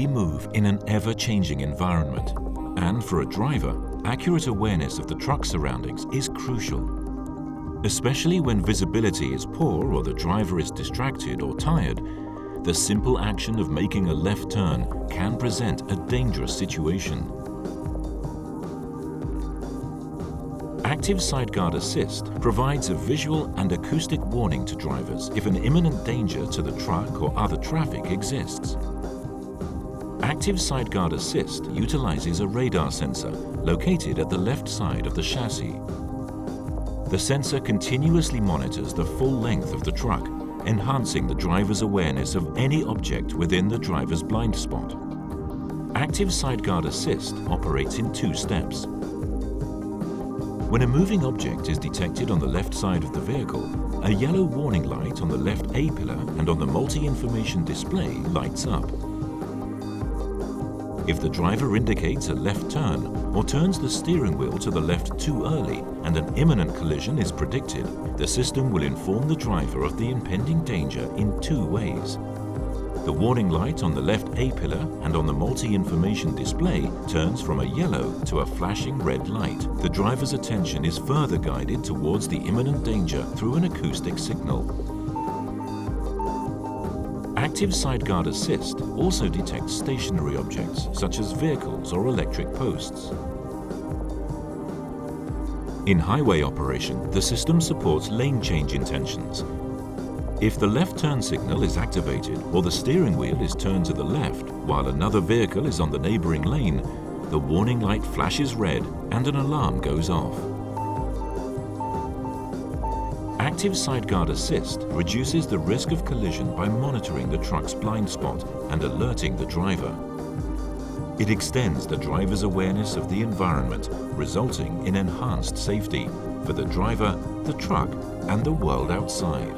We move in an ever-changing environment, and for a driver, accurate awareness of the truck's surroundings is crucial. Especially when visibility is poor or the driver is distracted or tired, the simple action of making a left turn can present a dangerous situation. Active Sideguard Assist provides a visual and acoustic warning to drivers if an imminent danger to the truck or other traffic exists. Active Sideguard Assist utilizes a radar sensor located at the left side of the chassis. The sensor continuously monitors the full length of the truck, enhancing the driver's awareness of any object within the driver's blind spot. Active Sideguard Assist operates in 2 steps. When a moving object is detected on the left side of the vehicle, a yellow warning light on the left A-pillar and on the multi-information display lights up. If the driver indicates a left turn or turns the steering wheel to the left too early and an imminent collision is predicted, the system will inform the driver of the impending danger in 2 ways. The warning light on the left A-pillar and on the multi-information display turns from a yellow to a flashing red light. The driver's attention is further guided towards the imminent danger through an acoustic signal. Active Sideguard Assist also detects stationary objects such as vehicles or electric posts. In highway operation, the system supports lane change intentions. If the left turn signal is activated or the steering wheel is turned to the left while another vehicle is on the neighboring lane, the warning light flashes red and an alarm goes off. Active Sideguard Assist reduces the risk of collision by monitoring the truck's blind spot and alerting the driver. It extends the driver's awareness of the environment, resulting in enhanced safety for the driver, the truck, and the world outside.